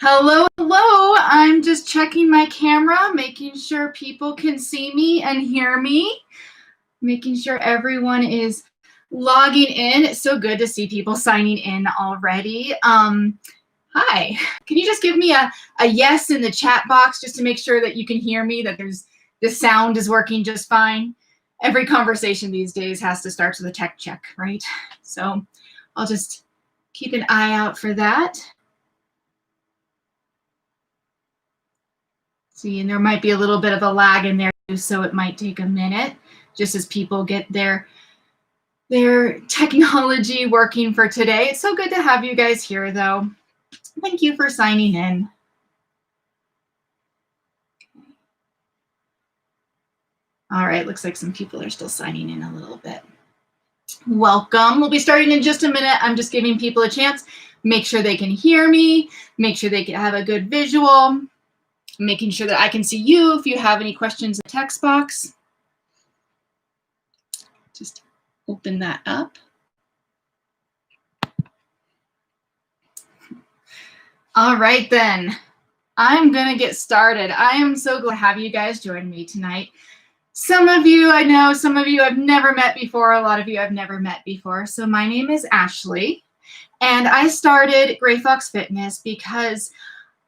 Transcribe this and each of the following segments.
Hello, hello. I'm just checking my camera, making sure people can see me and hear me, making sure everyone is logging in. It's so good to see people signing in already. Hi. Can you just give me a yes in the chat box just to make sure that you can hear me, that the sound is working just fine? Every conversation these days has to start with a tech check, right? So I'll just keep an eye out for that. See, and there might be a little bit of a lag in there, so it might take a minute just as people get their technology working for today. It's so good to have you guys here, though. Thank you for signing in. All right, looks like some people are still signing in a little bit. Welcome. We'll be starting in just a minute. I'm just giving people a chance. Make sure they can hear me. Make sure they can have a good visual. Making sure that I can see you if you have any questions in the text box. Just open that up. All right, then. I'm going to get started. I am so glad to have you guys join me tonight. Some of you I know, some of you I've never met before, a lot of you I've never met before. So my name is Ashley, and I started Gray Fox Fitness because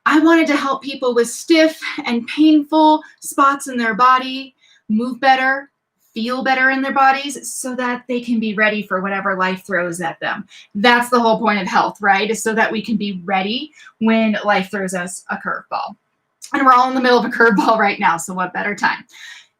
I wanted to help people with stiff and painful spots in their body move better, feel better in their bodies so that they can be ready for whatever life throws at them. That's the whole point of health, right? Is so that we can be ready when life throws us a curveball. And we're all in the middle of a curveball right now, so what better time?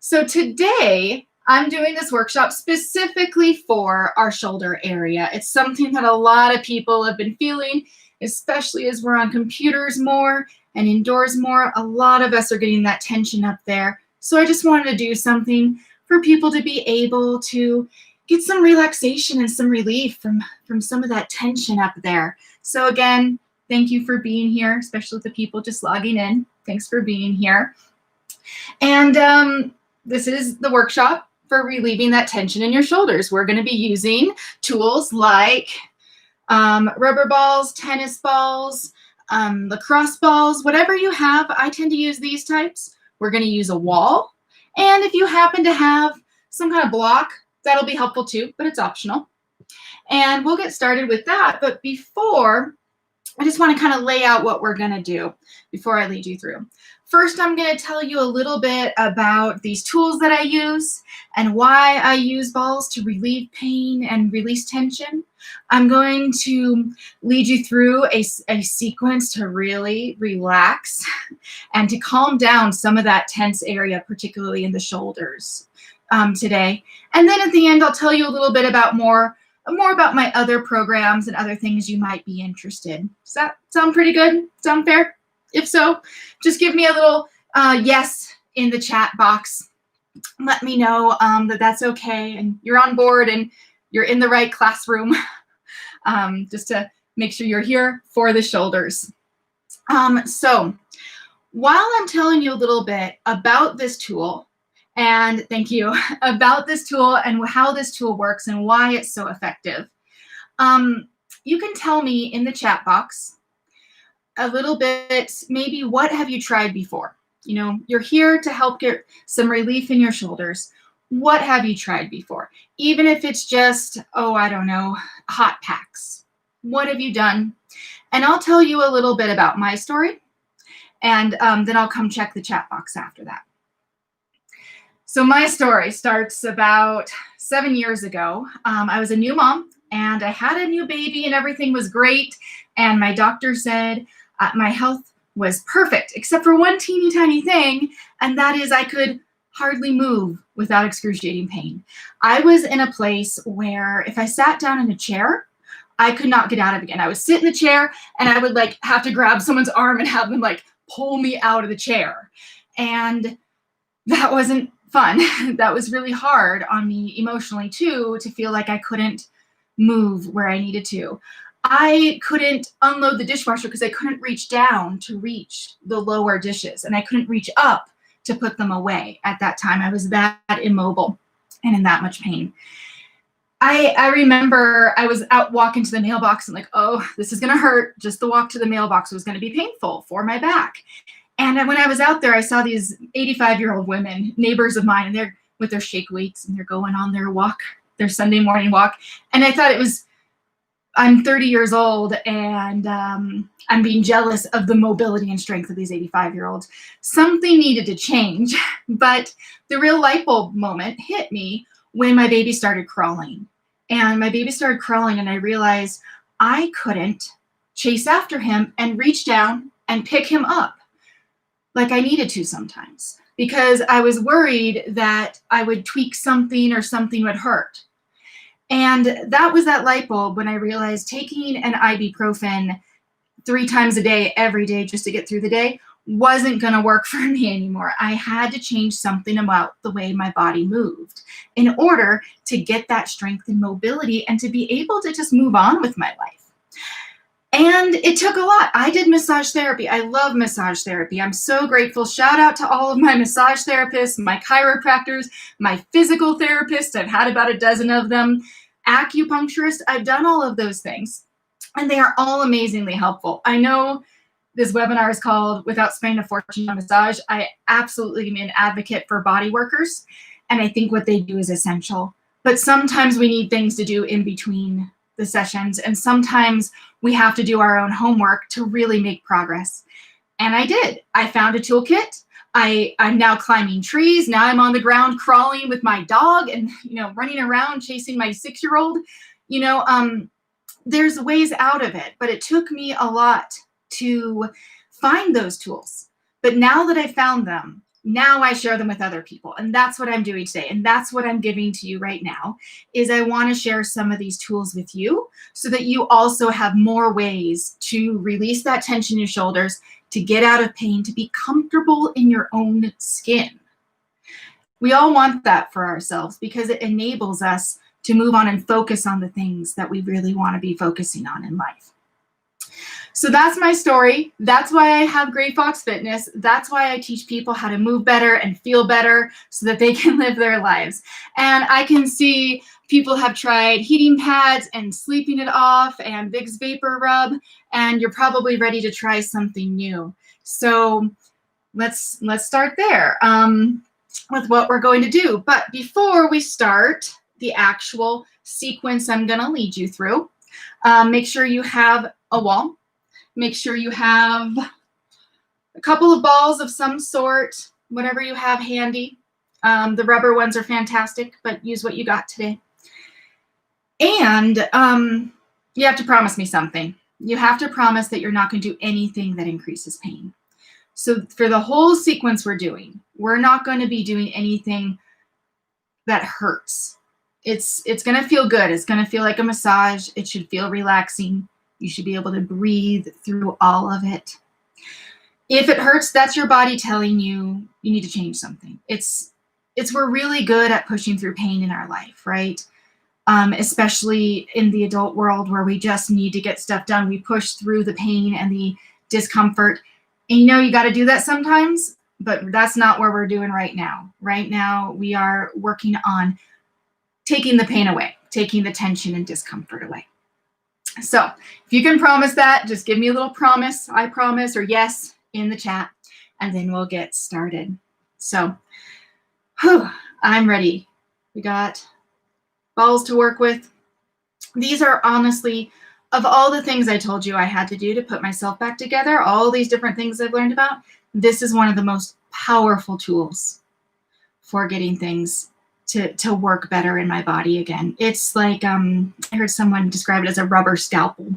So today, I'm doing this workshop specifically for our shoulder area. It's something that a lot of people have been feeling, especially as we're on computers more and indoors more. A lot of us are getting that tension up there. So I just wanted to do something for people to be able to get some relaxation and some relief from some of that tension up there. So again, thank you for being here, especially the people just logging in. Thanks for being here. And this is the workshop for relieving that tension in your shoulders. We're going to be using tools like rubber balls, tennis balls, lacrosse balls, whatever you have. I tend to use these types. We're going to use a wall. And if you happen to have some kind of block, that'll be helpful too, but it's optional. And we'll get started with that. But before, I just want to kind of lay out what we're going to do before I lead you through. First, I'm going to tell you a little bit about these tools that I use and why I use balls to relieve pain and release tension. I'm going to lead you through a sequence to really relax and to calm down some of that tense area, particularly in the shoulders today. And then at the end, I'll tell you a little bit about more about my other programs and other things you might be interested. Does that sound pretty good? Sound fair? If so, just give me a little yes in the chat box. Let me know that that's okay and you're on board and you're in the right classroom, just to make sure you're here for the shoulders. So while I'm telling you a little bit about this tool, and thank you, about this tool and how this tool works and why it's so effective, you can tell me in the chat box a little bit, maybe what have you tried before? You know, you're here to help get some relief in your shoulders. What have you tried before? Even if it's just, oh, I don't know, hot packs. What have you done? And I'll tell you a little bit about my story, and then I'll come check the chat box after that. So my story starts about 7 years ago. I was a new mom, and I had a new baby, and everything was great. And my doctor said my health was perfect, except for one teeny tiny thing, and that is I could hardly move without excruciating pain. I was in a place where if I sat down in a chair, I could not get out of it again. I would sit in the chair, and I would like have to grab someone's arm and have them like pull me out of the chair. And that wasn't fun. That was really hard on me emotionally too, to feel like I couldn't move where I needed to. I couldn't unload the dishwasher because I couldn't reach down to reach the lower dishes, and I couldn't reach up to put them away at that time. I was that immobile and in that much pain. I remember I was out walking to the mailbox and like, oh, this is going to hurt. Just the walk to the mailbox was going to be painful for my back. And when I was out there, I saw these 85-year-old women, neighbors of mine, and they're with their shake weights and they're going on their walk, their Sunday morning walk. And I thought I'm 30 years old and I'm being jealous of the mobility and strength of these 85-year-olds. Something needed to change, but the real light bulb moment hit me when my baby started crawling. And my baby started crawling and I realized I couldn't chase after him and reach down and pick him up like I needed to sometimes, because I was worried that I would tweak something or something would hurt. And that was that light bulb when I realized taking an ibuprofen 3 times a day, every day, just to get through the day wasn't going to work for me anymore. I had to change something about the way my body moved in order to get that strength and mobility and to be able to just move on with my life. And it took a lot. I did massage therapy. I love massage therapy. I'm so grateful. Shout out to all of my massage therapists, my chiropractors, my physical therapists. I've had about a dozen of them. Acupuncturists. I've done all of those things. And they are all amazingly helpful. I know this webinar is called Without Spending a Fortune on Massage. I absolutely am an advocate for body workers. And I think what they do is essential. But sometimes we need things to do in between the sessions. And sometimes we have to do our own homework to really make progress. And I did. I found a toolkit. I'm now climbing trees. Now I'm on the ground crawling with my dog and, running around chasing my 6-year-old. There's ways out of it, but it took me a lot to find those tools. But now that I found them, now I share them with other people. And that's what I'm doing today. And that's what I'm giving to you right now, is I want to share some of these tools with you so that you also have more ways to release that tension in your shoulders, to get out of pain, to be comfortable in your own skin. We all want that for ourselves because it enables us to move on and focus on the things that we really want to be focusing on in life. So that's my story. That's why I have Gray Fox Fitness. That's why I teach people how to move better and feel better so that they can live their lives. And I can see people have tried heating pads and sleeping it off and Vicks Vapor Rub, and you're probably ready to try something new. So let's start there with what we're going to do. But before we start the actual sequence I'm going to lead you through, make sure you have a wall. Make sure you have a couple of balls of some sort, whatever you have handy. The rubber ones are fantastic, but use what you got today. And you have to promise me something. You have to promise that you're not going to do anything that increases pain. So for the whole sequence we're doing, we're not going to be doing anything that hurts. It's going to feel good. It's going to feel like a massage. It should feel relaxing. You should be able to breathe through all of it. If it hurts, that's your body telling you you need to change something. We're really good at pushing through pain in our life, right? Especially in the adult world where we just need to get stuff done. We push through the pain and the discomfort. And you got to do that sometimes, but that's not what we're doing right now. Right now, we are working on taking the pain away, taking the tension and discomfort away. So if you can promise that, just give me a little promise, I promise, or yes in the chat, and then we'll get started. So I'm ready. We got balls to work with. These are honestly, of all the things I told you I had to do to put myself back together, all these different things I've learned about, this is one of the most powerful tools for getting things to work better in my body again. It's like, I heard someone describe it as a rubber scalpel.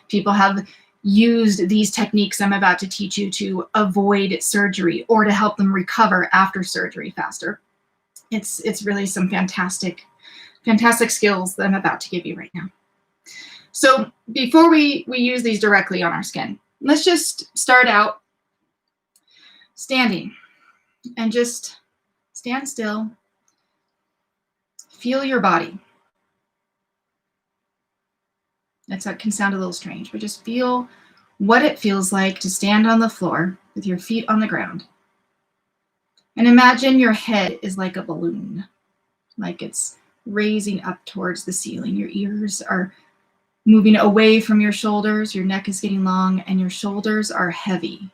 People have used these techniques I'm about to teach you to avoid surgery or to help them recover after surgery faster. It's really some fantastic skills that I'm about to give you right now. So before we use these directly on our skin, let's just start out standing and just stand still. Feel your body. That can sound a little strange, but just feel what it feels like to stand on the floor with your feet on the ground. And imagine your head is like a balloon, like it's raising up towards the ceiling. Your ears are moving away from your shoulders. Your neck is getting long and your shoulders are heavy.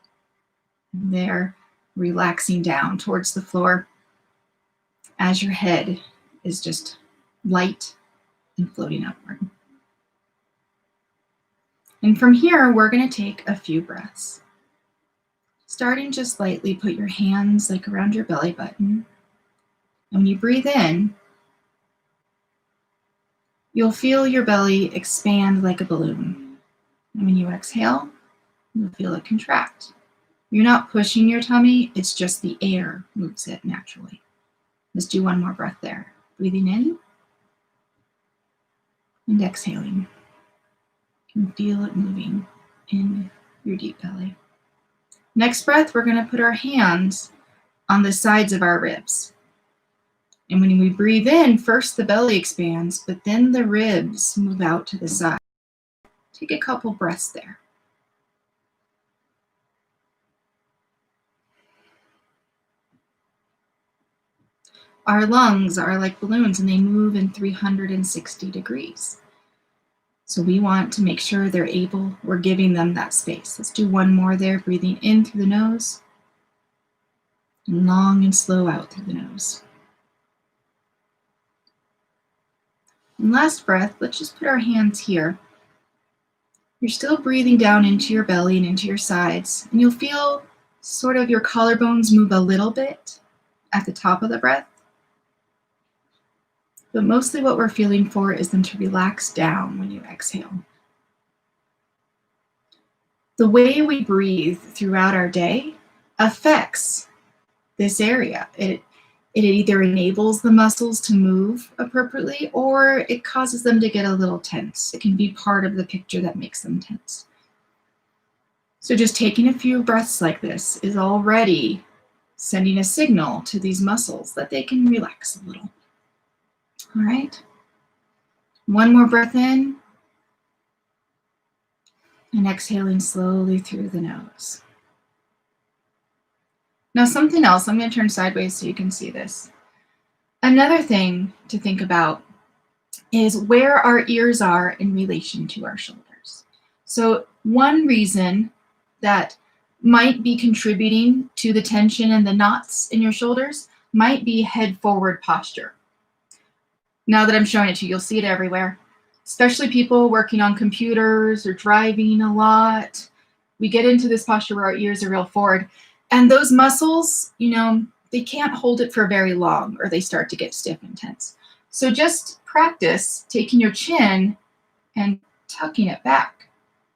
They're relaxing down towards the floor as your head is just light and floating upward. And from here, we're going to take a few breaths. Starting just lightly, put your hands like around your belly button. And when you breathe in, you'll feel your belly expand like a balloon. And when you exhale, you'll feel it contract. You're not pushing your tummy, it's just the air moves it naturally. Let's do one more breath there. Breathing in and exhaling. You can feel it moving in your deep belly. Next breath, we're going to put our hands on the sides of our ribs. And when we breathe in, first the belly expands, but then the ribs move out to the side. Take a couple breaths there. Our lungs are like balloons and they move in 360 degrees. So we want to make sure we're giving them that space. Let's do one more there, breathing in through the nose and long and slow out through the nose. And last breath, let's just put our hands here. You're still breathing down into your belly and into your sides, and you'll feel sort of your collarbones move a little bit at the top of the breath. But mostly what we're feeling for is them to relax down when you exhale. The way we breathe throughout our day affects this area. It either enables the muscles to move appropriately or it causes them to get a little tense. It can be part of the picture that makes them tense. So just taking a few breaths like this is already sending a signal to these muscles that they can relax a little. All right. One more breath in and exhaling slowly through the nose. Now something else, I'm going to turn sideways so you can see this. Another thing to think about is where our ears are in relation to our shoulders. So one reason that might be contributing to the tension and the knots in your shoulders might be head forward posture. Now that I'm showing it to you, you'll see it everywhere, especially people working on computers or driving a lot. We get into this posture where our ears are real forward. And those muscles, they can't hold it for very long or they start to get stiff and tense. So just practice taking your chin and tucking it back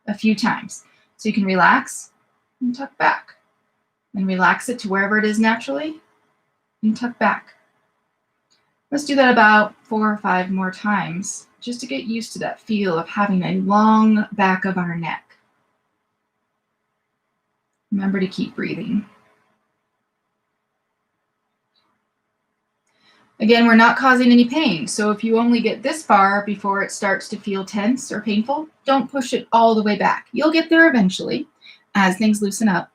a few times. So you can relax and tuck back. And relax it to wherever it is naturally and tuck back. Let's do that about 4 or 5 more times just to get used to that feel of having a long back of our neck. Remember to keep breathing. Again, we're not causing any pain. So if you only get this far before it starts to feel tense or painful, don't push it all the way back. You'll get there eventually as things loosen up.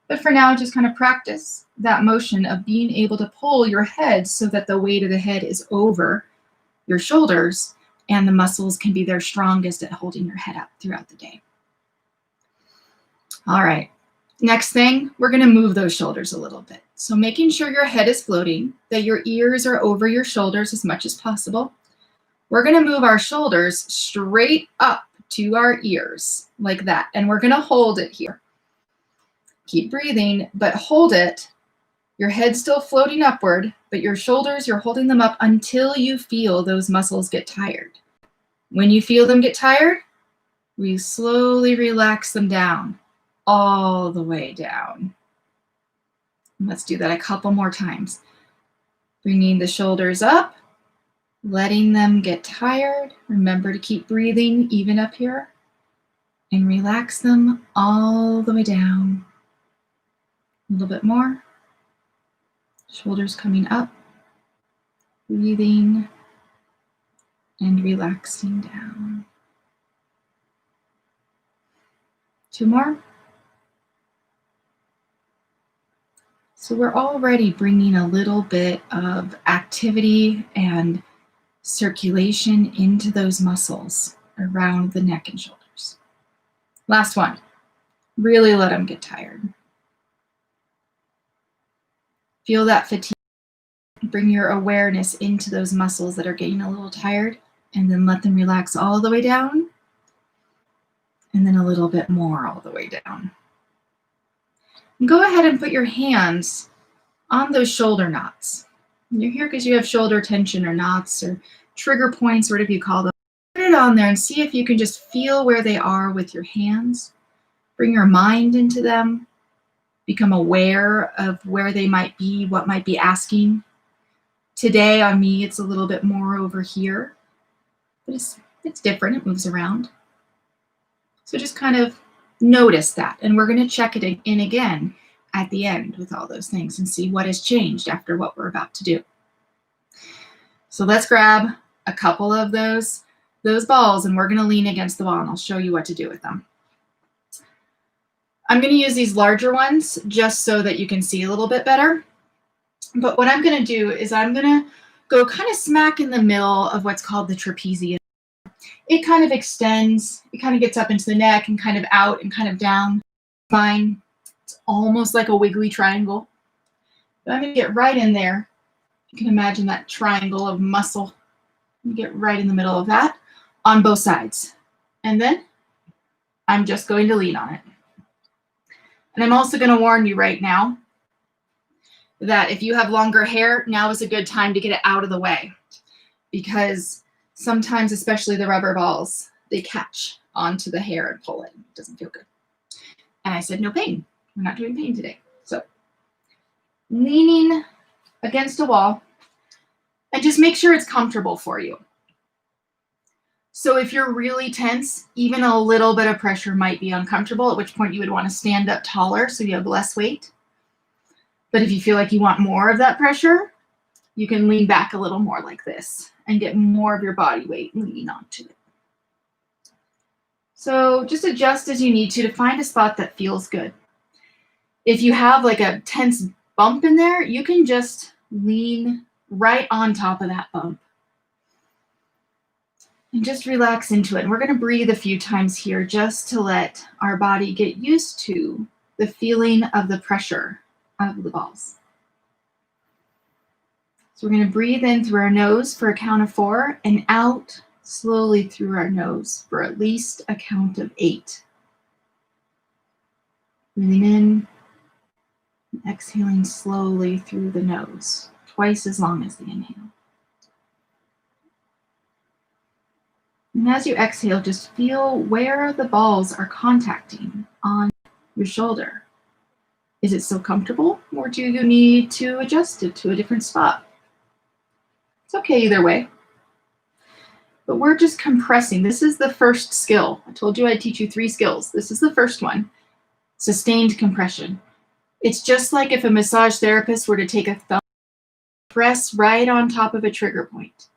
But for now, just kind of practice that motion of being able to pull your head so that the weight of the head is over your shoulders and the muscles can be their strongest at holding your head up throughout the day. All right. Next thing, we're going to move those shoulders a little bit. So making sure your head is floating, that your ears are over your shoulders as much as possible. We're going to move our shoulders straight up to our ears like that. And we're going to hold it here. Keep breathing, but hold it. Your head's still floating upward, but your shoulders, you're holding them up until you feel those muscles get tired. When you feel them get tired, we slowly relax them down, all the way down. Let's do that a couple more times. Bringing the shoulders up, letting them get tired. Remember to keep breathing even up here. And relax them all the way down. A little bit more. Shoulders coming up. Breathing and relaxing down. 2 more. So we're already bringing a little bit of activity and circulation into those muscles around the neck and shoulders. Last one. Really let them get tired. Feel that fatigue. Bring your awareness into those muscles that are getting a little tired, and then let them relax all the way down, and then a little bit more all the way down. And go ahead and put your hands on those shoulder knots. You're here because you have shoulder tension or knots or trigger points, whatever you call them. Put it on there and see if you can just feel where they are with your hands. Bring your mind into them. Become aware of where they might be, what might be asking. Today on me, it's a little bit more over here, but it's different. It moves around. So just kind of notice that. And we're going to check it in again at the end with all those things and see what has changed after what we're about to do. So let's grab a couple of those balls, and we're going to lean against the wall, and I'll show you what to do with them. I'm going to use these larger ones just so that you can see a little bit better. But what I'm going to do is I'm going to go kind of smack in the middle of what's called the trapezius. It kind of extends, it kind of gets up into the neck and kind of out and kind of down. Fine. It's almost like a wiggly triangle. But I'm going to get right in there. You can imagine that triangle of muscle. Get right in the middle of that on both sides. And then I'm just going to lean on it. And I'm also going to warn you right now that if you have longer hair, now is a good time to get it out of the way, because sometimes, especially the rubber balls, they catch onto the hair and pull it. It doesn't feel good. And I said, no pain. We're not doing pain today. So leaning against a wall, and just make sure it's comfortable for you. So if you're really tense, even a little bit of pressure might be uncomfortable, at which point you would want to stand up taller so you have less weight. But if you feel like you want more of that pressure, you can lean back a little more like this and get more of your body weight leaning onto it. So just adjust as you need to find a spot that feels good. If you have like a tense bump in there, you can just lean right on top of that bump. And just relax into it. And we're going to breathe a few times here just to let our body get used to the feeling of the pressure of the balls. So we're going to breathe in through our nose for a count of 4 and out slowly through our nose for at least a count of 8. Breathing in, and exhaling slowly through the nose, twice as long as the inhale. And as you exhale, just feel where the balls are contacting on your shoulder. Is it still comfortable, or do you need to adjust it to a different spot? It's okay either way. But we're just compressing. This is the first skill. I told you I'd teach you 3 skills. This is the first one, sustained compression. It's just like if a massage therapist were to take a thumb, press right on top of a trigger point.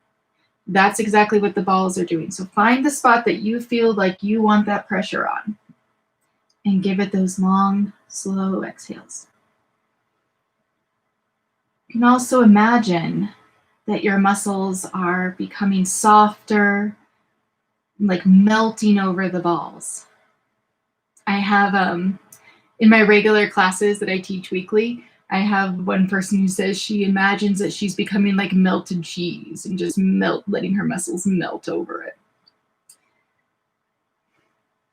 That's exactly what the balls are doing. So find the spot that you feel like you want that pressure on and give it those long, slow exhales. You can also imagine that your muscles are becoming softer, like melting over the balls. I have, in my regular classes that I teach weekly, I have one person who says she imagines that she's becoming like melted cheese and just letting her muscles melt over it.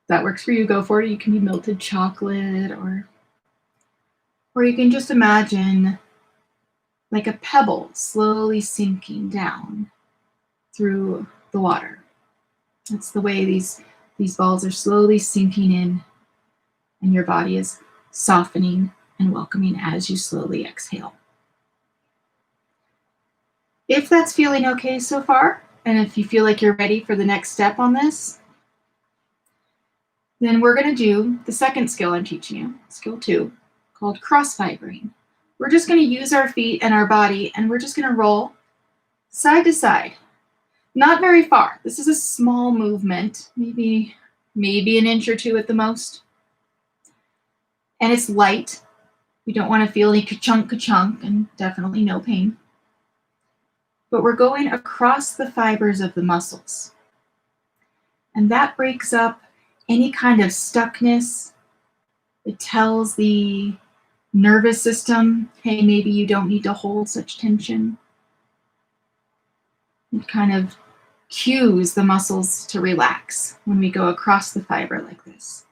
If that works for you, go for it. You can be melted chocolate, or you can just imagine like a pebble slowly sinking down through the water. That's the way these balls are slowly sinking in, and your body is softening and welcoming as you slowly exhale. If that's feeling okay so far, and if you feel like you're ready for the next step on this, then we're going to do the second skill I'm teaching you, skill 2, called cross fibering. We're just going to use our feet and our body, and we're just going to roll side to side. Not very far. This is a small movement, maybe an inch or 2 at the most. And it's light. We don't want to feel any ka-chunk, and definitely no pain. but we're going across the fibers of the muscles. And that breaks up any kind of stuckness. It tells the nervous system, hey, maybe you don't need to hold such tension. It kind of cues the muscles to relax when we go across the fiber like this.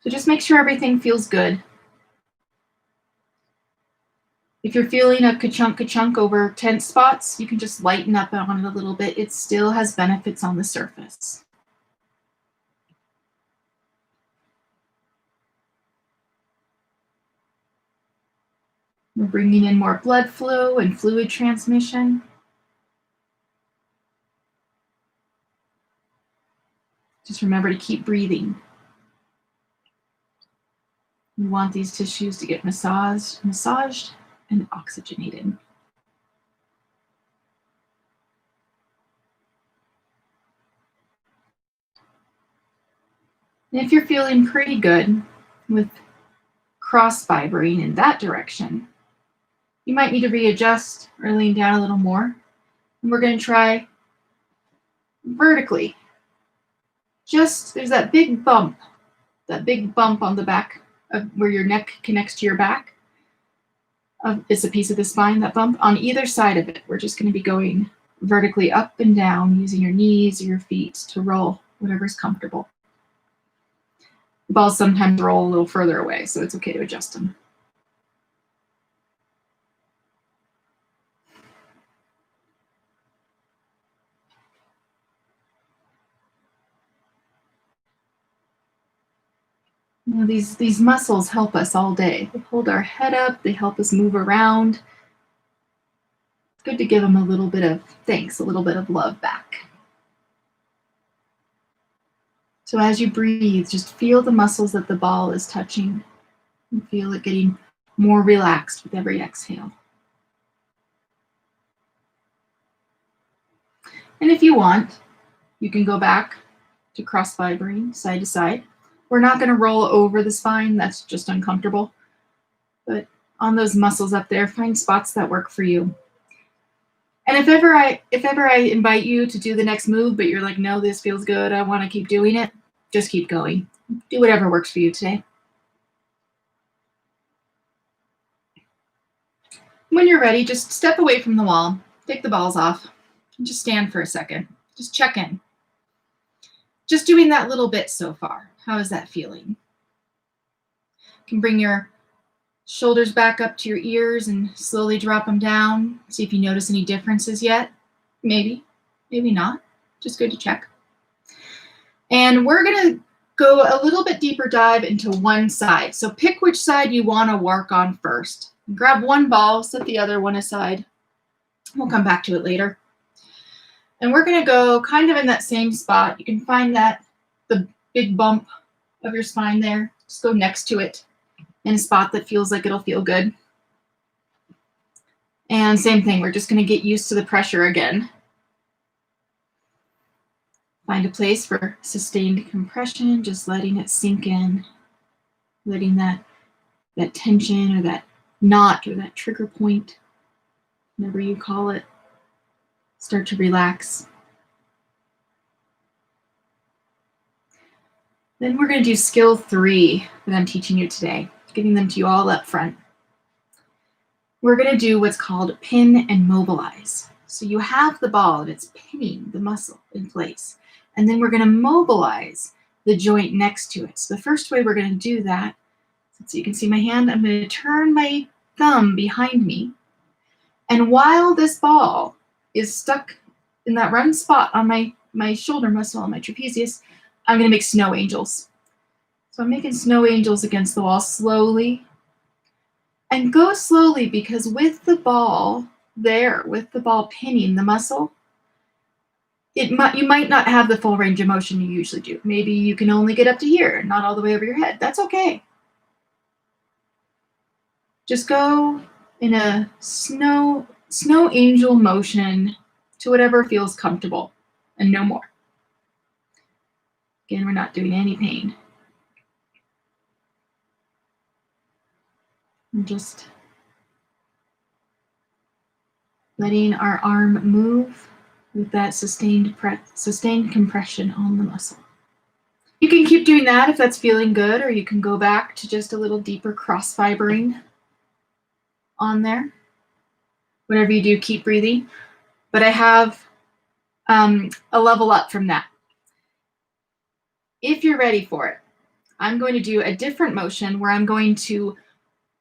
So just make sure everything feels good. If you're feeling a ka-chunk over tense spots, you can just lighten up on it a little bit. It still has benefits on the surface. We're bringing in more blood flow and fluid transmission. Just remember to keep breathing. We want these tissues to get massaged and oxygenated. And if you're feeling pretty good with cross fibering in that direction, you might need to readjust or lean down a little more. And we're going to try vertically. Just, there's that big bump on the back of where your neck connects to your back. It's a piece of the spine, that bump. On either side of it, we're just going to be going vertically up and down using your knees or your feet to roll whatever's comfortable. The balls sometimes roll a little further away, so it's okay to adjust them. You know, these muscles help us all day. They hold our head up, they help us move around. It's good to give them a little bit of thanks, a little bit of love back. So as you breathe, just feel the muscles that the ball is touching and feel it getting more relaxed with every exhale. And if you want, you can go back to cross fibering side to side. We're not going to roll over the spine, that's just uncomfortable. But on those muscles up there, find spots that work for you. And if ever I invite you to do the next move, but you're like, no, this feels good, I want to keep doing it, just keep going. Do whatever works for you today. When you're ready, just step away from the wall, take the balls off, and just stand for a second. Just check in. Just doing that little bit so far. How is that feeling? You can bring your shoulders back up to your ears and slowly drop them down. See if you notice any differences yet. Maybe, maybe not. Just good to check. And we're going to go a little bit deeper dive into one side. So pick which side you want to work on first. Grab one ball, set the other one aside. We'll come back to it later. And we're going to go kind of in that same spot. You can find that the big bump of your spine there. Just go next to it in a spot that feels like it'll feel good. And same thing, we're just going to get used to the pressure again. Find a place for sustained compression, just letting it sink in, letting that tension or that knot or that trigger point, whatever you call it, start to relax. Then we're going to do skill 3 that I'm teaching you today, giving them to you all up front. We're going to do what's called pin and mobilize. So you have the ball and it's pinning the muscle in place. And then we're going to mobilize the joint next to it. So the first way we're going to do that, so you can see my hand, I'm going to turn my thumb behind me. And while this ball is stuck in that round spot on my shoulder muscle, on my trapezius, I'm going to make snow angels. So I'm making snow angels against the wall slowly. And go slowly because with the ball there, with the ball pinning the muscle, you might not have the full range of motion you usually do. Maybe you can only get up to here, not all the way over your head. That's okay. Just go in a snow angel motion to whatever feels comfortable and no more. Again, we're not doing any pain. And just letting our arm move with that sustained compression on the muscle. You can keep doing that if that's feeling good, or you can go back to just a little deeper cross fibering on there. Whatever you do, keep breathing. But I have a level up from that. If you're ready for it, I'm going to do a different motion where I'm going to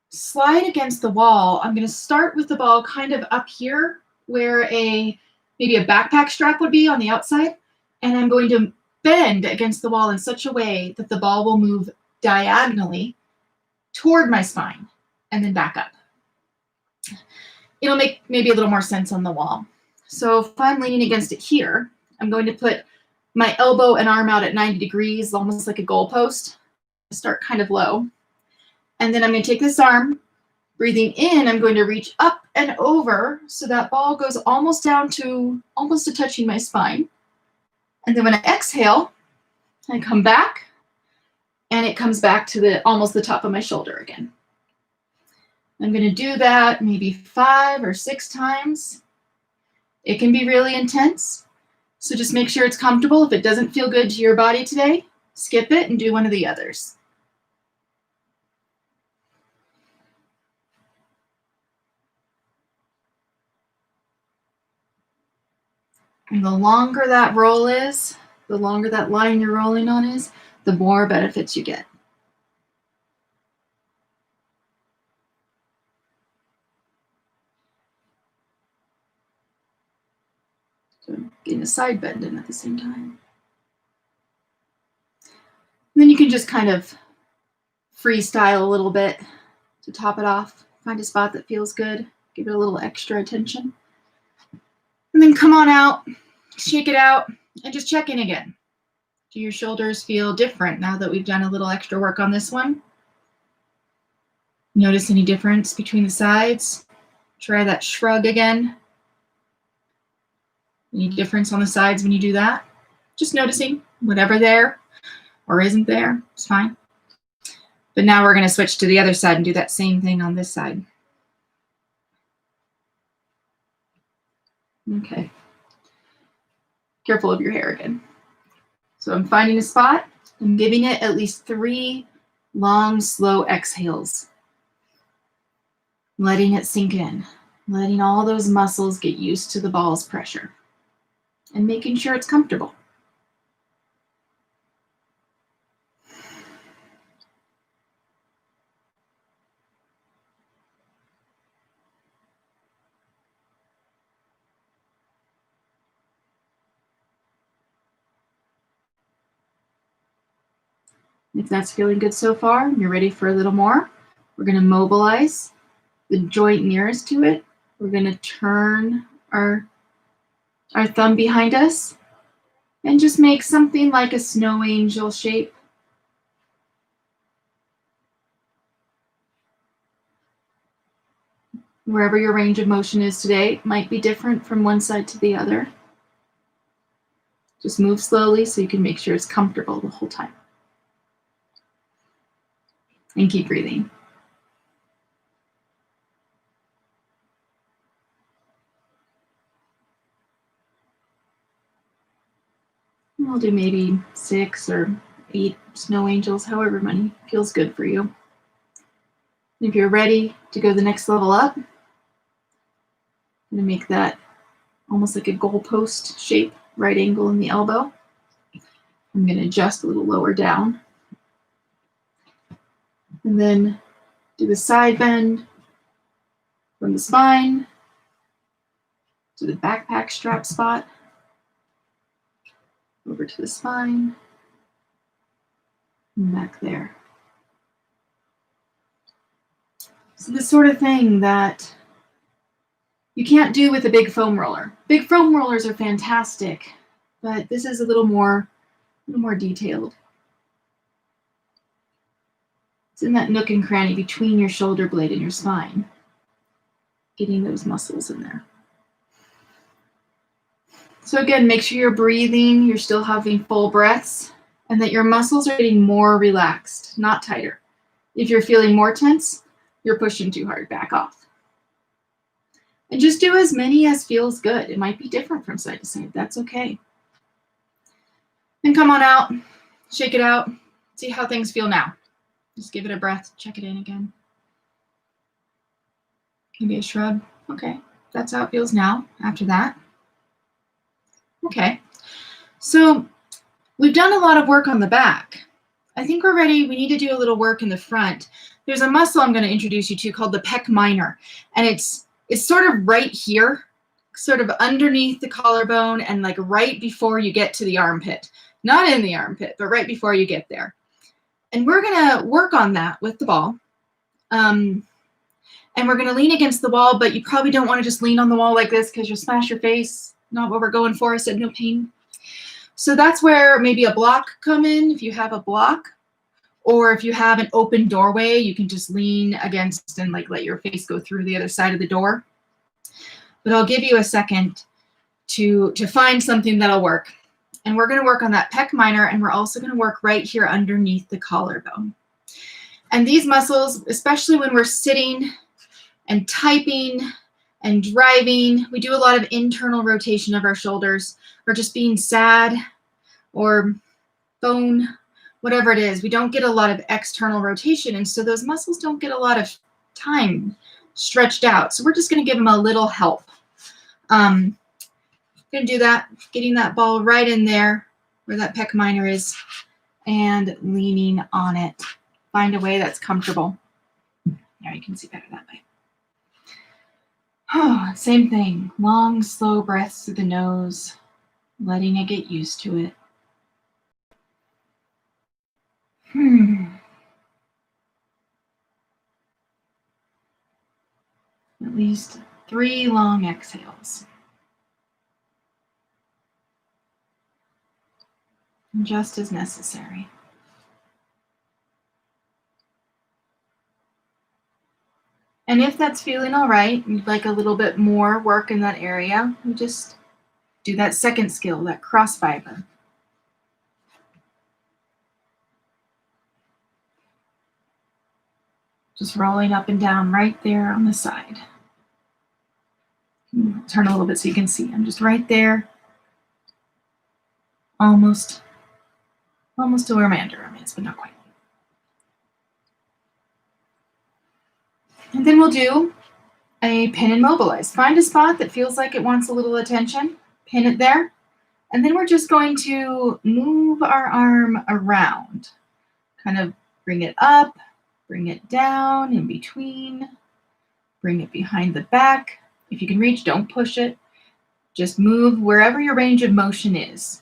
slide against the wall. I'm going to start with the ball kind of up here where maybe a backpack strap would be on the outside, and I'm going to bend against the wall in such a way that the ball will move diagonally toward my spine and then back up. It'll make maybe a little more sense on the wall. So if I'm leaning against it here, I'm going to put my elbow and arm out at 90 degrees, almost like a goalpost. Start kind of low. And then I'm going to take this arm, breathing in, I'm going to reach up and over so that ball goes almost down to almost to touching my spine. And then when I exhale, I come back and it comes back to almost the top of my shoulder again. I'm going to do that maybe 5 or 6 times. It can be really intense, so just make sure it's comfortable. If it doesn't feel good to your body today, skip it and do one of the others. And the longer that roll is, the longer that line you're rolling on is, the more benefits you get. So getting a side bend in at the same time. And then you can just kind of freestyle a little bit to top it off. Find a spot that feels good. Give it a little extra attention. And then come on out, shake it out, and just check in again. Do your shoulders feel different now that we've done a little extra work on this one? Notice any difference between the sides? Try that shrug again. Any difference on the sides when you do that? Just noticing whatever there or isn't there, it's fine. But now we're going to switch to the other side and do that same thing on this side. Okay. Careful of your hair again. So I'm finding a spot. I'm giving it at least 3 long, slow exhales. Letting it sink in. Letting all those muscles get used to the ball's pressure. And making sure it's comfortable. If that's feeling good so far, and you're ready for a little more, we're going to mobilize the joint nearest to it. We're going to turn our thumb behind us and just make something like a snow angel shape. Wherever your range of motion is today, it might be different from one side to the other. Just move slowly so you can make sure it's comfortable the whole time. And keep breathing. We'll do maybe 6 or 8 snow angels, however many feels good for you. If you're ready to go the next level up, I'm going to make that almost like a goalpost shape, right angle in the elbow. I'm going to adjust a little lower down. And then do the side bend from the spine to the backpack strap spot, over to the spine, and back there. So this sort of thing that you can't do with a big foam roller. Big foam rollers are fantastic, but this is a little more detailed. It's in that nook and cranny between your shoulder blade and your spine, getting those muscles in there. So again, make sure you're breathing, you're still having full breaths, and that your muscles are getting more relaxed, not tighter. If you're feeling more tense, you're pushing too hard, back off. And just do as many as feels good. It might be different from side to side. That's okay. And come on out, shake it out, see how things feel now. Just give it a breath, check it in again. Maybe a shrug. Okay, that's how it feels now after that. Okay, so we've done a lot of work on the back. I think we're ready. We need to do a little work in the front. There's a muscle I'm going to introduce you to called the pec minor, and it's sort of right here, sort of underneath the collarbone and like right before you get to the armpit. Not in the armpit, but right before you get there. And we're going to work on that with the ball. And we're going to lean against the wall, but you probably don't want to just lean on the wall like this because you'll smash your face. Not what we're going for. I said no pain. So that's where maybe a block come in if you have a block. Or if you have an open doorway, you can just lean against and like let your face go through the other side of the door. But I'll give you a second to find something that'll work. And we're going to work on that pec minor, and we're also going to work right here underneath the collarbone. And these muscles, especially when we're sitting and typing and driving, we do a lot of internal rotation of our shoulders, or just being sad or bone, whatever it is. We don't get a lot of external rotation, and so those muscles don't get a lot of time stretched out. So we're just going to give them a little help. Going to do that, getting that ball right in there where that pec minor is and leaning on it. Find a way that's comfortable. Now you can see better that way. Oh, same thing. Long, slow breaths through the nose, letting it get used to it. At least 3 long exhales. Just as necessary. And if that's feeling all right, you'd like a little bit more work in that area, you just do that second skill, that cross fiber. Just rolling up and down right there on the side. Turn a little bit so you can see. I'm just right there. Almost to where my underarm is, but not quite. And then we'll do a pin and mobilize. Find a spot that feels like it wants a little attention. Pin it there. And then we're just going to move our arm around. Kind of bring it up, bring it down in between, bring it behind the back. If you can reach, don't push it. Just move wherever your range of motion is.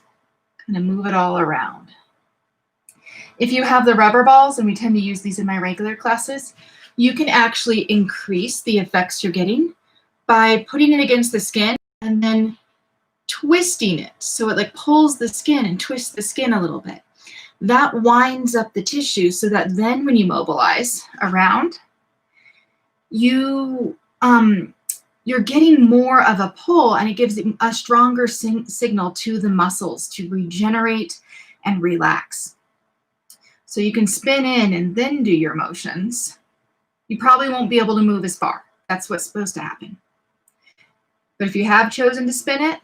Kind of move it all around. If you have the rubber balls, and we tend to use these in my regular classes, you can actually increase the effects you're getting by putting it against the skin and then twisting it. So it like pulls the skin and twists the skin a little bit. That winds up the tissue so that then when you mobilize around, you're getting more of a pull, and it gives a stronger signal to the muscles to regenerate and relax. So you can spin in and then do your motions. You probably won't be able to move as far. That's what's supposed to happen. But if you have chosen to spin it,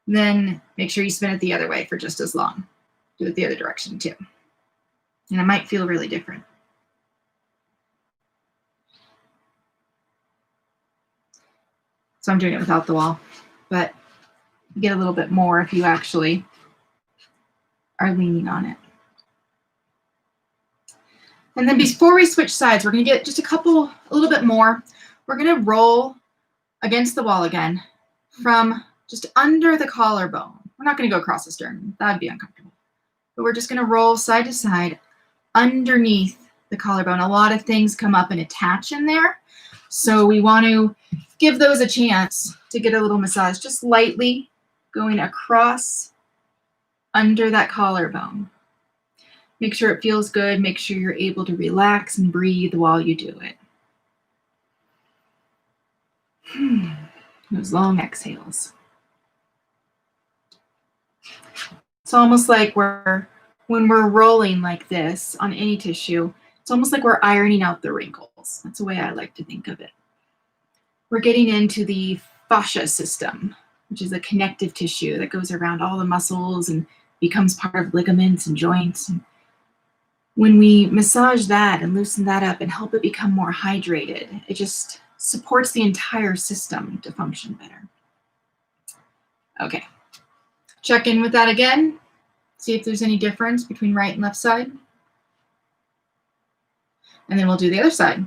then make sure you spin it the other way for just as long. Do it the other direction too. And it might feel really different. So I'm doing it without the wall, but you get a little bit more if you actually are leaning on it. And then before we switch sides, we're going to get just a little bit more. We're going to roll against the wall again from just under the collarbone. We're not going to go across the sternum. That'd be uncomfortable. But we're just going to roll side to side underneath the collarbone. A lot of things come up and attach in there. So we want to give those a chance to get a little massage, just lightly going across under that collarbone. Make sure it feels good. Make sure you're able to relax and breathe while you do it. Those long exhales. It's almost like when we're rolling like this on any tissue, it's almost like we're ironing out the wrinkles. That's the way I like to think of it. we're getting into the fascia system, which is a connective tissue that goes around all the muscles and becomes part of ligaments and joints. And when we massage that and loosen that up and help it become more hydrated, it just supports the entire system to function better. Okay, check in with that again. See if there's any difference between right and left side. And then we'll do the other side.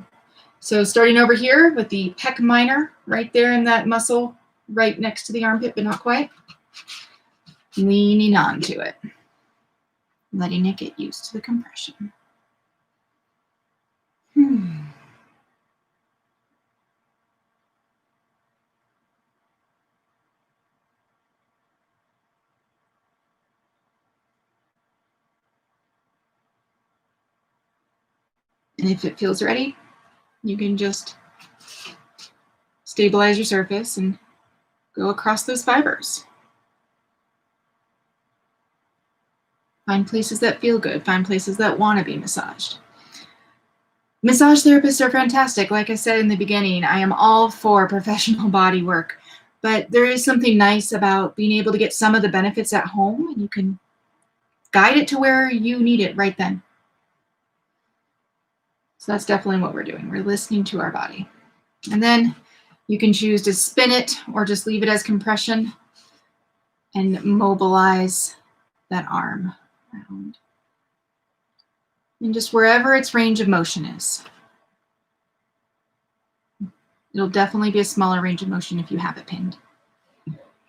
So starting over here with the pec minor, right there in that muscle, right next to the armpit, but not quite. Leaning onto it, letting it get used to the compression. And if it feels ready, you can just stabilize your surface and go across those fibers. Find places that feel good. Find places that want to be massaged. Massage therapists are fantastic. Like I said in the beginning, I am all for professional body work, but there is something nice about being able to get some of the benefits at home, and you can guide it to where you need it right then. So that's definitely what we're doing. We're listening to our body. And then you can choose to spin it or just leave it as compression and mobilize that arm around. And just wherever its range of motion is. It'll definitely be a smaller range of motion if you have it pinned.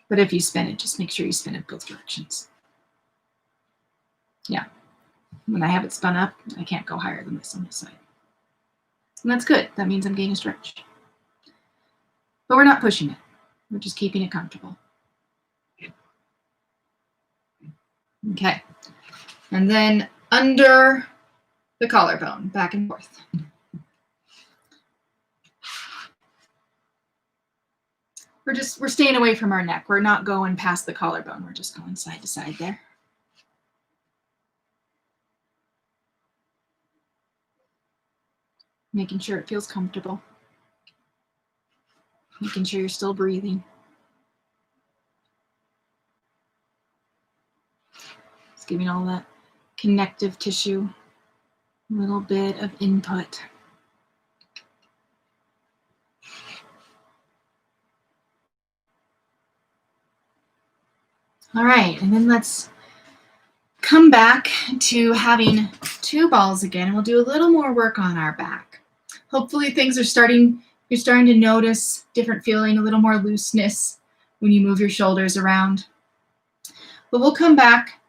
But if you spin it, just make sure you spin it both directions. Yeah. When I have it spun up, I can't go higher than this on this side. And that's good. That means I'm getting a stretch. But we're not pushing it. We're just keeping it comfortable. Okay. And then under the collarbone, back and forth. We're staying away from our neck. We're not going past the collarbone. We're just going side to side there. Making sure it feels comfortable. Making sure you're still breathing. Just giving all that connective tissue a little bit of input. All right, and then let's come back to having two balls again, and we'll do a little more work on our back. Hopefully things are you're starting to notice different feeling, a little more looseness when you move your shoulders around. But we'll come back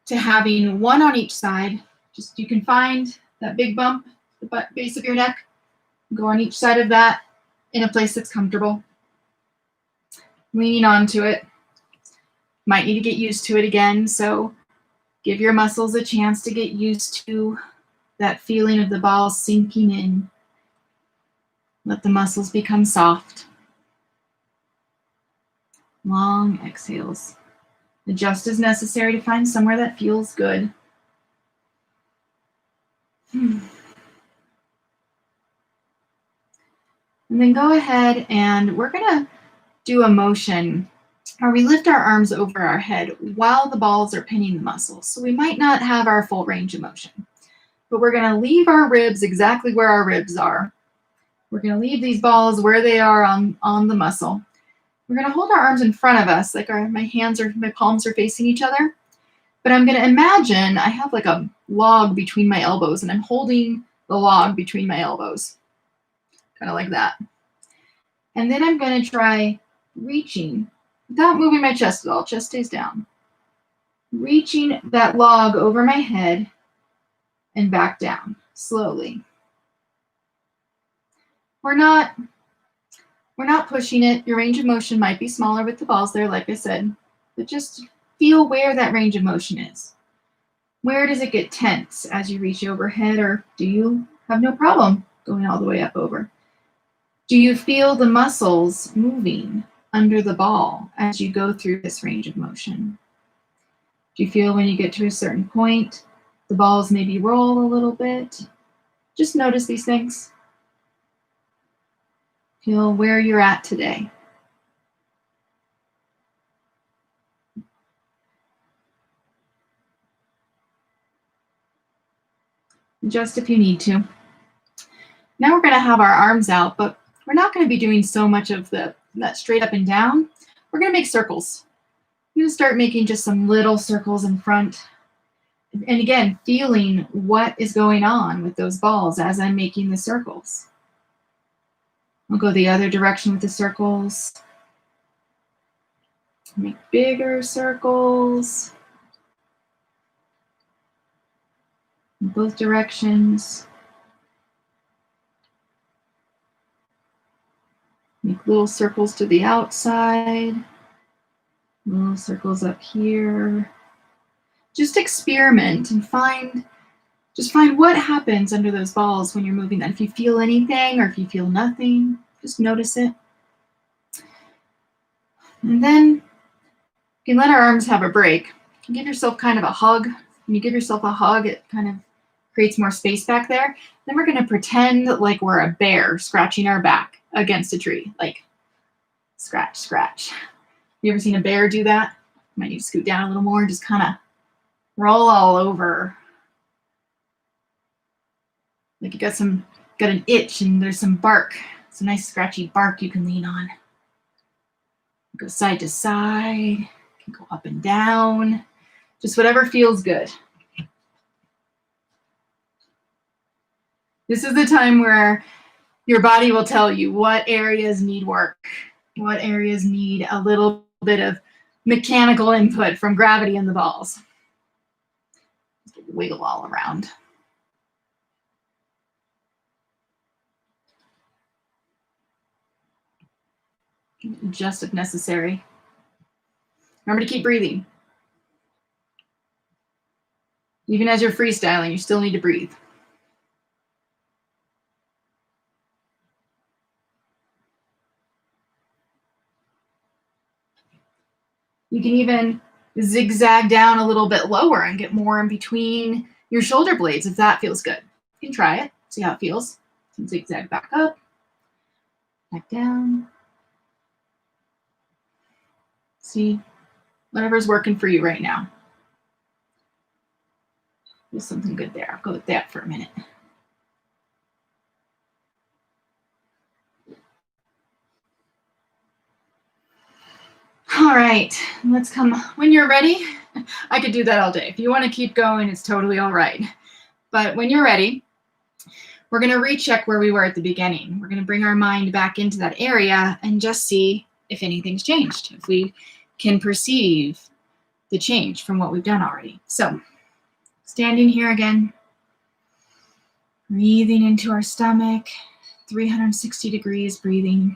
to having one on each side. Just you can find that big bump, the base of your neck, go on each side of that in a place that's comfortable. Leaning onto it. Might need to get used to it again, so give your muscles a chance to get used to that feeling of the ball sinking in. Let the muscles become soft. Long exhales. Adjust as necessary to find somewhere that feels good. And then go ahead and we're going to do a motion where we lift our arms over our head while the balls are pinning the muscles. So we might not have our full range of motion, but we're going to leave our ribs exactly where our ribs are. We're going to leave these balls where they are on the muscle. We're going to hold our arms in front of us, like my palms are facing each other. But I'm going to imagine I have like a log between my elbows, and I'm holding the log between my elbows, kind of like that. And then I'm going to try reaching without moving my chest at all. Chest stays down. Reaching that log over my head and back down slowly. We're not pushing it. Your range of motion might be smaller with the balls there, like I said, but just feel where that range of motion is. Where does it get tense as you reach overhead, or do you have no problem going all the way up over? Do you feel the muscles moving under the ball as you go through this range of motion? Do you feel when you get to a certain point, the balls maybe roll a little bit? Just notice these things. Feel where you're at today. Adjust if you need to. Now we're going to have our arms out, but we're not going to be doing so much of that straight up and down. We're going to make circles. I'm going to start making just some little circles in front. And again, feeling what is going on with those balls as I'm making the circles. We'll go the other direction with the circles. Make bigger circles in both directions. Make little circles to the outside, little circles up here. Just experiment and find what happens under those balls when you're moving them. If you feel anything or if you feel nothing, just notice it. And then you can let our arms have a break. Give yourself kind of a hug. When you give yourself a hug, it kind of creates more space back there. Then we're going to pretend like we're a bear scratching our back against a tree, like scratch, scratch. You ever seen a bear do that? Might need to scoot down a little more, just kind of roll all over. Like you got an itch and there's some bark. It's a nice scratchy bark you can lean on. Go side to side, you can go up and down, just whatever feels good. This is the time where your body will tell you what areas need work, what areas need a little bit of mechanical input from gravity in the balls. Just wiggle all around. Adjust if necessary. Remember to keep breathing. Even as you're freestyling, you still need to breathe. You can even zigzag down a little bit lower and get more in between your shoulder blades if that feels good. You can try it, see how it feels. You can zigzag back up, back down. See, whatever's working for you right now. There's something good there. I'll go with that for a minute. All right, let's come. When you're ready, I could do that all day. If you want to keep going, it's totally all right. But when you're ready, we're going to recheck where we were at the beginning. We're going to bring our mind back into that area and just see if anything's changed, if we can perceive the change from what we've done already. So, standing here again, breathing into our stomach, 360 degrees breathing.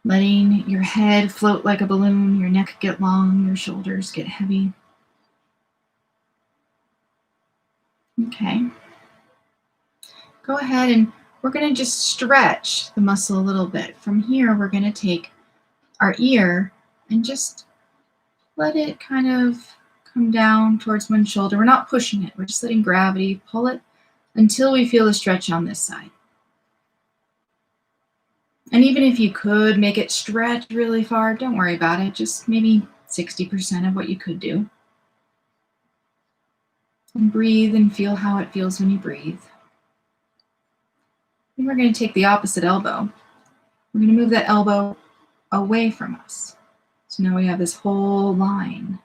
Letting your head float like a balloon, your neck get long, your shoulders get heavy. Okay. Go ahead and we're going to just stretch the muscle a little bit. From here, we're going to take our ear and just let it kind of come down towards one shoulder. We're not pushing it. We're just letting gravity pull it until we feel a stretch on this side. And even if you could make it stretch really far, don't worry about it. Just maybe 60% of what you could do. And breathe and feel how it feels when you breathe. And we're going to take the opposite elbow. We're going to move that elbow away from us. So now we have this whole line.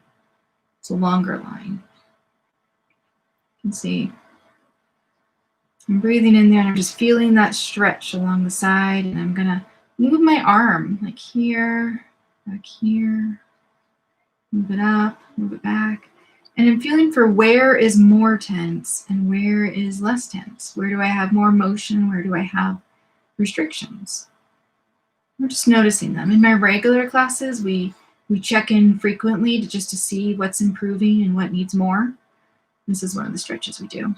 It's a longer line. You can see I'm breathing in there and I'm just feeling that stretch along the side, and I'm gonna move my arm like here, back here, move it up, move it back. And I'm feeling for where is more tense and where is less tense. Where do I have more motion? Where do I have restrictions? We're just noticing them. In my regular classes, we check in frequently to see what's improving and what needs more. This is one of the stretches we do.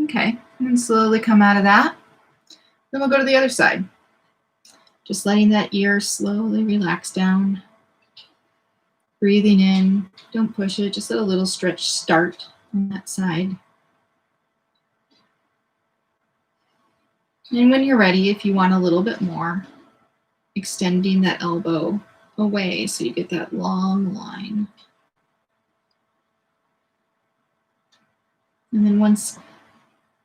Okay, and then slowly come out of that. Then we'll go to the other side. Just letting that ear slowly relax down. Breathing in, don't push it, just let a little stretch start on that side. And when you're ready, if you want a little bit more, extending that elbow away so you get that long line. And then once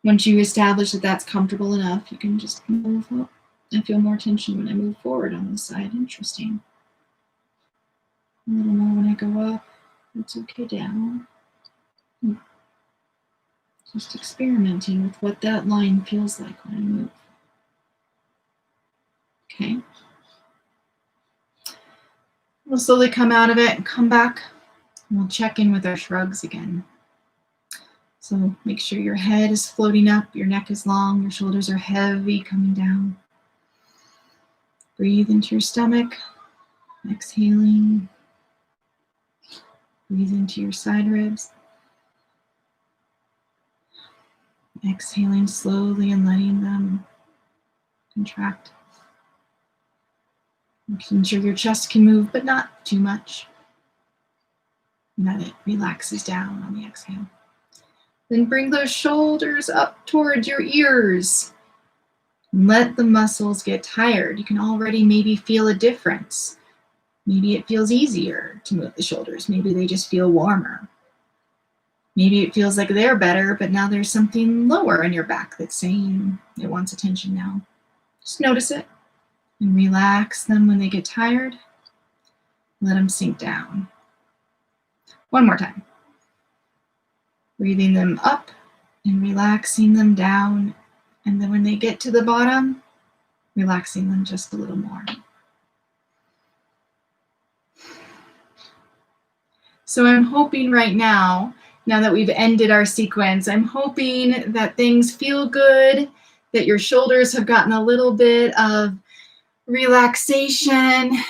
you establish that that's comfortable enough, you can just move up. I feel more tension when I move forward on this side. Interesting. A little more when I go up. It's okay down. Just experimenting with what that line feels like when I move. Okay. We'll slowly come out of it and come back. And we'll check in with our shrugs again. So make sure your head is floating up, your neck is long, your shoulders are heavy coming down. Breathe into your stomach, exhaling. Breathe into your side ribs. Exhaling slowly and letting them contract. Making sure your chest can move, but not too much. And that it relaxes down on the exhale. Then bring those shoulders up towards your ears. Let the muscles get tired. You can already maybe feel a difference. Maybe it feels easier to move the shoulders. Maybe they just feel warmer. Maybe it feels like they're better, but now there's something lower in your back that's saying it wants attention now. Just notice it and relax them when they get tired. Let them sink down. One more time. Breathing them up and relaxing them down. And then when they get to the bottom, relaxing them just a little more. So I'm hoping right now that we've ended our sequence, I'm hoping that things feel good, that your shoulders have gotten a little bit of relaxation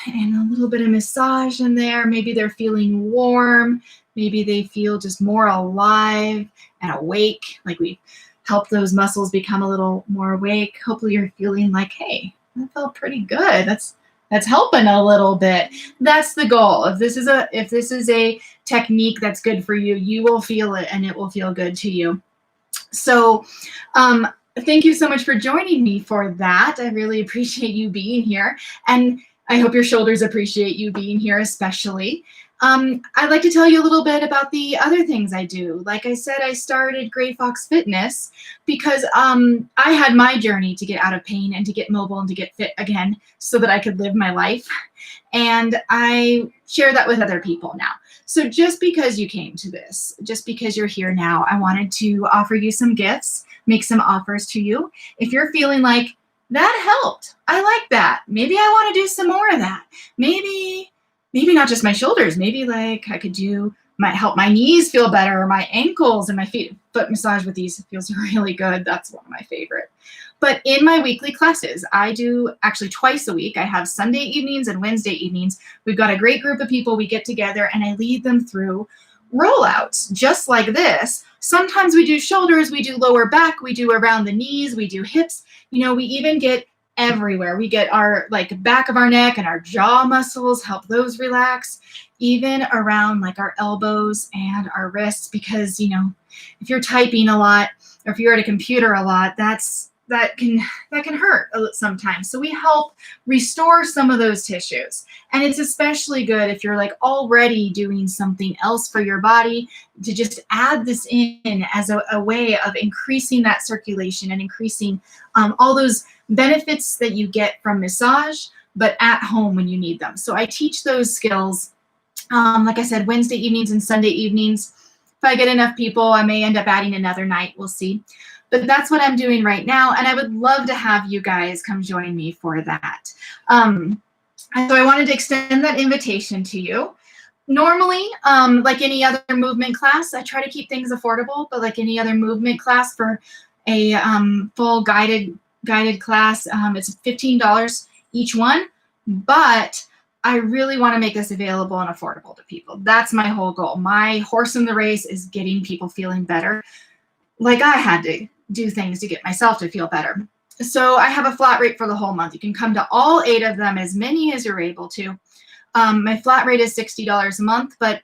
and a little bit of massage in there. Maybe they're feeling warm. Maybe they feel just more alive and awake, like we help those muscles become a little more awake. Hopefully you're feeling like, hey, that felt pretty good. That's helping a little bit. That's the goal. If this is a technique that's good for you, you will feel it and it will feel good to you. So thank you so much for joining me for that. I really appreciate you being here. And I hope your shoulders appreciate you being here especially. I'd like to tell you a little bit about the other things I do. Like I said, I started Gray Fox Fitness because I had my journey to get out of pain and to get mobile and to get fit again so that I could live my life. And I share that with other people now. So just because you came to this, just because you're here now, I wanted to offer you some gifts, make some offers to you. If you're feeling like, that helped, I like that, maybe I want to do some more of that. Maybe not just my shoulders, maybe like I could might help my knees feel better or my ankles and my feet. Foot massage with these feels really good. That's one of my favorite. But in my weekly classes, I do actually twice a week. I have Sunday evenings and Wednesday evenings. We've got a great group of people. We get together and I lead them through rollouts just like this. Sometimes we do shoulders, we do lower back, we do around the knees, we do hips. We even get everywhere. We get our back of our neck and our jaw muscles, help those relax, even around our elbows and our wrists, because if you're typing a lot or if you're at a computer a lot, that can hurt sometimes. So we help restore some of those tissues. And it's especially good if you're already doing something else for your body, to just add this in as a way of increasing that circulation and increasing all those benefits that you get from massage, but at home when you need them. So I teach those skills, like I said, Wednesday evenings and Sunday evenings. If I get enough people, I may end up adding another night. We'll see. But that's what I'm doing right now. And I would love to have you guys come join me for that. So I wanted to extend that invitation to you. Normally, like any other movement class, I try to keep things affordable, but like any other movement class, for a full guided class, it's $15 each one. But I really want to make this available and affordable to people. That's my whole goal. My horse in the race is getting people feeling better, like I had to do things to get myself to feel better. So I have a flat rate for the whole month. You can come to all 8 of them, as many as you're able to. My flat rate is $60 a month, but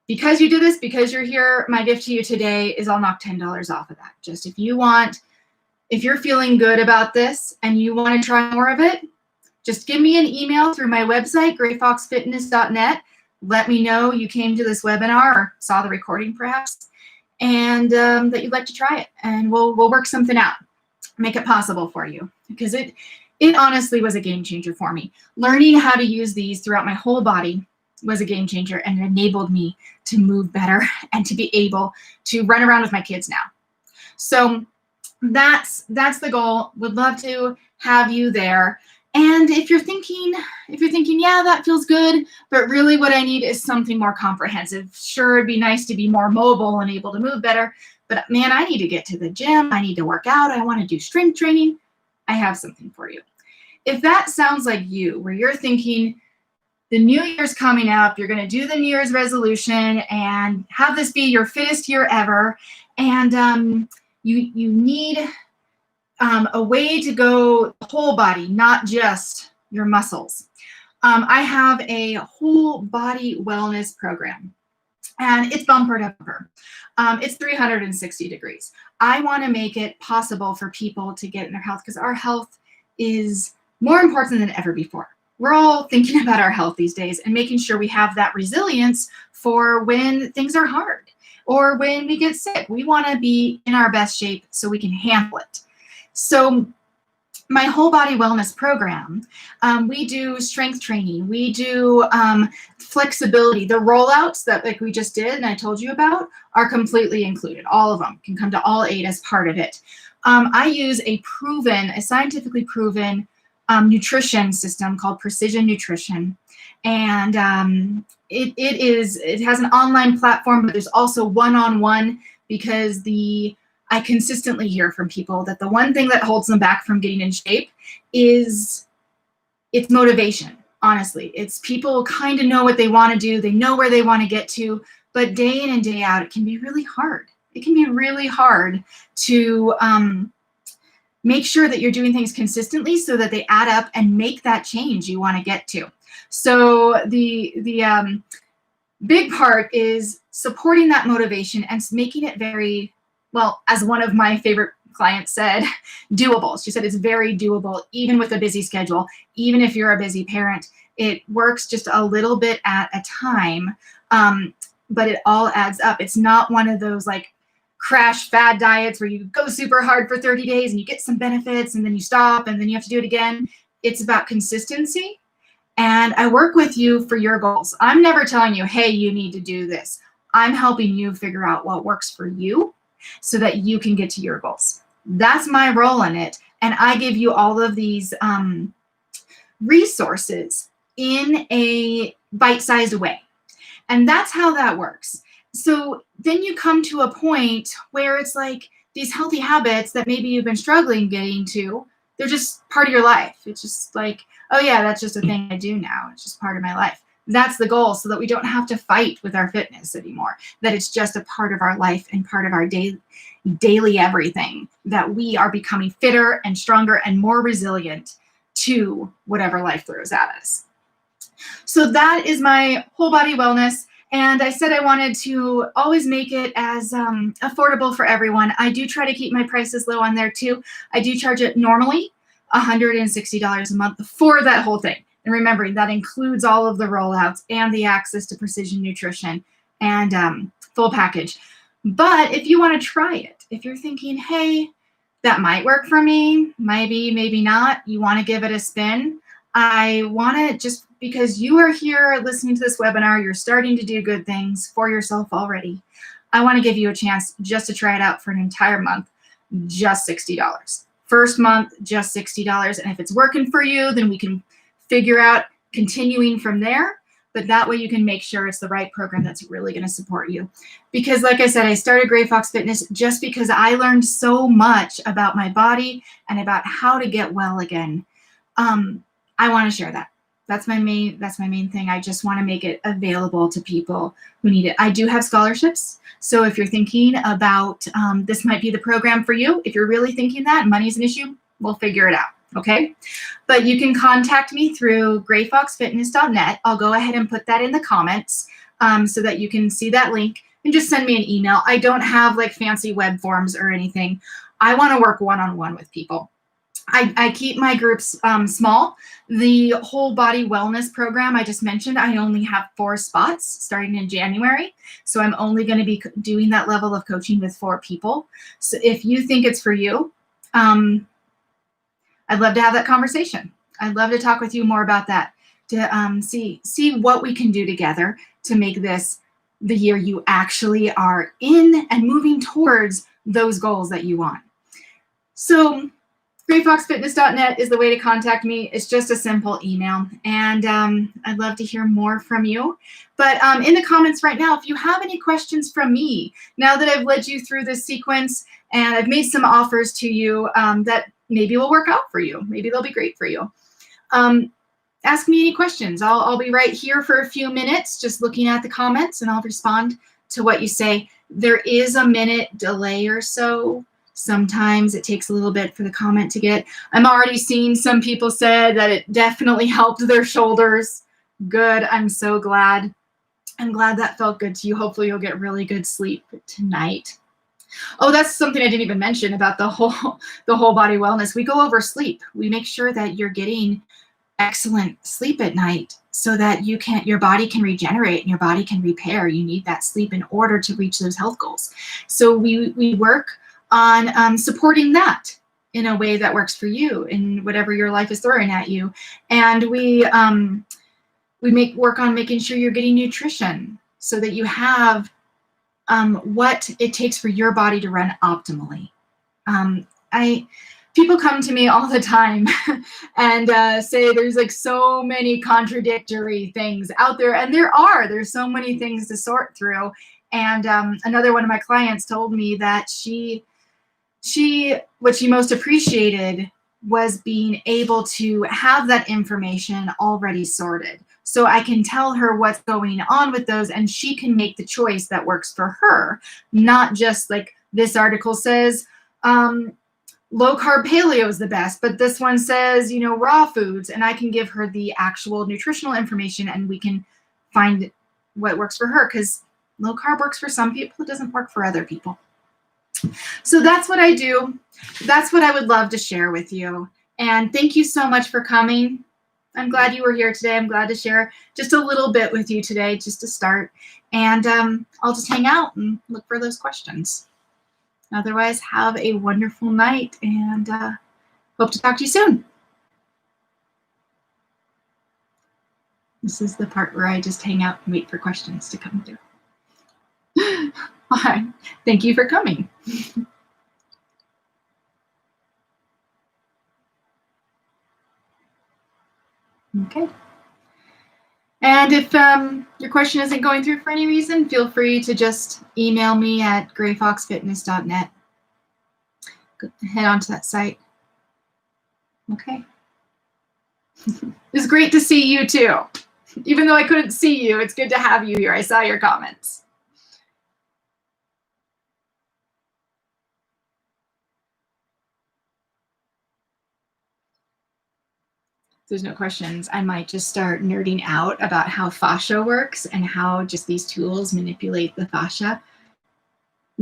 because you did this, because you're here, my gift to you today is I'll knock $10 off of that. Just if you want If you're feeling good about this and you want to try more of it, just give me an email through my website, grayfoxfitness.net. Let me know you came to this webinar or saw the recording perhaps, and that you'd like to try it. And we'll work something out, make it possible for you, because it honestly was a game changer for me. Learning how to use these throughout my whole body was a game changer, and it enabled me to move better and to be able to run around with my kids now. So that's the goal. Would love to have you there. And if you're thinking, yeah, that feels good, but really what I need is something more comprehensive. Sure, it'd be nice to be more mobile and able to move better, but man, I need to get to the gym. I need to work out. I want to do strength training. I have something for you. If that sounds like you, where you're thinking the new year's coming up, you're going to do the New Year's resolution and have this be your fittest year ever, and you need a way to go whole body, not just your muscles. I have a whole body wellness program, and it's bumper to bumper. It's 360 degrees. I want to make it possible for people to get in their health, because our health is more important than ever before. We're all thinking about our health these days and making sure we have that resilience for when things are hard or when we get sick. We want to be in our best shape so we can handle it. So my whole body wellness program, we do strength training, we do flexibility. The rollouts that like we just did and I told you about are completely included. All of them can come to all 8 as part of it. I use a scientifically proven nutrition system called Precision Nutrition. And it has an online platform, but there's also one-on-one, because I consistently hear from people that the one thing that holds them back from getting in shape is it's motivation. Honestly, it's people kind of know what they want to do. They know where they want to get to, but day in and day out, it can be really hard. It can be really hard to make sure that you're doing things consistently so that they add up and make that change you want to get to. So the big part is supporting that motivation and making it very, well, as one of my favorite clients said, doable. She said it's very doable, even with a busy schedule, even if you're a busy parent. It works just a little bit at a time, but it all adds up. It's not one of those like crash fad diets where you go super hard for 30 days and you get some benefits and then you stop and then you have to do it again. It's about consistency. And I work with you for your goals. I'm never telling you, hey, you need to do this. I'm helping you figure out what works for you so that you can get to your goals. That's my role in it. And I give you all of these resources in a bite-sized way. And that's how that works. So then you come to a point where it's like these healthy habits that maybe you've been struggling getting to, they're just part of your life. It's just like, oh yeah, that's just a thing I do now. It's just part of my life. That's the goal, so that we don't have to fight with our fitness anymore, that it's just a part of our life and part of our daily everything, that we are becoming fitter and stronger and more resilient to whatever life throws at us. So that is my whole body wellness. And I said I wanted to always make it as affordable for everyone. I do try to keep my prices low on there too. I do charge it normally $160 a month for that whole thing. And remembering that includes all of the rollouts and the access to Precision Nutrition and full package. But if you want to try it, if you're thinking, hey, that might work for me, maybe not, you want to give it a spin, I want to, just because you are here listening to this webinar, you're starting to do good things for yourself already, I want to give you a chance just to try it out for an entire month, just $60. First month, just $60. And if it's working for you, then we can figure out continuing from there. But that way you can make sure it's the right program that's really going to support you. Because like I said, I started Gray Fox Fitness just because I learned so much about my body and about how to get well again. I want to share that. That's my main thing. I just want to make it available to people who need it. I do have scholarships. So if you're thinking about this might be the program for you, if you're really thinking that money's an issue, we'll figure it out. Okay, but you can contact me through grayfoxfitness.net. I'll go ahead and put that in the comments so that you can see that link. and just send me an email. I don't have like fancy web forms or anything. I want to work one-on-one with people. I keep my groups small. The whole body wellness program I just mentioned, I only have 4 spots starting in January. So I'm only going to be doing that level of coaching with 4 people. So if you think it's for you, I'd love to have that conversation. I'd love to talk with you more about that, to see what we can do together to make this the year you actually are in and moving towards those goals that you want. So grayfoxfitness.net is the way to contact me. It's just a simple email, and I'd love to hear more from you. But in the comments right now, if you have any questions from me, now that I've led you through this sequence and I've made some offers to you that maybe will work out for you, maybe they'll be great for you, ask me any questions. I'll be right here for a few minutes just looking at the comments, and I'll respond to what you say. There is a minute delay or so. Sometimes it takes a little bit for the comment to get. I'm already seeing some people said that it definitely helped their shoulders. Good. I'm so glad. I'm glad that felt good to you. Hopefully you'll get really good sleep tonight. Oh, that's something I didn't even mention about the whole body wellness. We go over sleep. We make sure that you're getting excellent sleep at night so that your body can regenerate and your body can repair. You need that sleep in order to reach those health goals. So we work on supporting that in a way that works for you in whatever your life is throwing at you. And we work on making sure you're getting nutrition so that you have what it takes for your body to run optimally. People come to me all the time and say there's like so many contradictory things out there, and there's so many things to sort through. And another one of my clients told me that what she most appreciated was being able to have that information already sorted. So I can tell her what's going on with those, and she can make the choice that works for her, not just like this article says, low carb paleo is the best, but this one says, raw foods, and I can give her the actual nutritional information and we can find what works for her, because low carb works for some people, it doesn't work for other people. So that's what I do. That's what I would love to share with you. And thank you so much for coming. I'm glad you were here today. I'm glad to share just a little bit with you today, just to start. And I'll just hang out and look for those questions. Otherwise, have a wonderful night, and hope to talk to you soon. This is the part where I just hang out and wait for questions to come through. All right. Thank you for coming. Okay. And if your question isn't going through for any reason, feel free to just email me at grayfoxfitness.net. Head on to that site. Okay. It's great to see you too. Even though I couldn't see you, it's good to have you here. I saw your comments. If there's no questions, I might just start nerding out about how fascia works and how just these tools manipulate the fascia.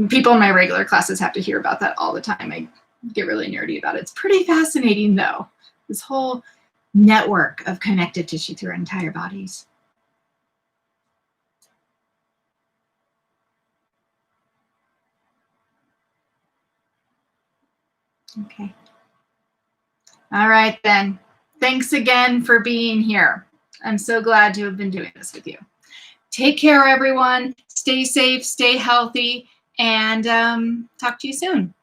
People in my regular classes have to hear about that all the time. I get really nerdy about it. It's pretty fascinating though, this whole network of connective tissue through our entire bodies. Okay. All right then. Thanks again for being here. I'm so glad to have been doing this with you. Take care, everyone. Stay safe, stay healthy, and talk to you soon.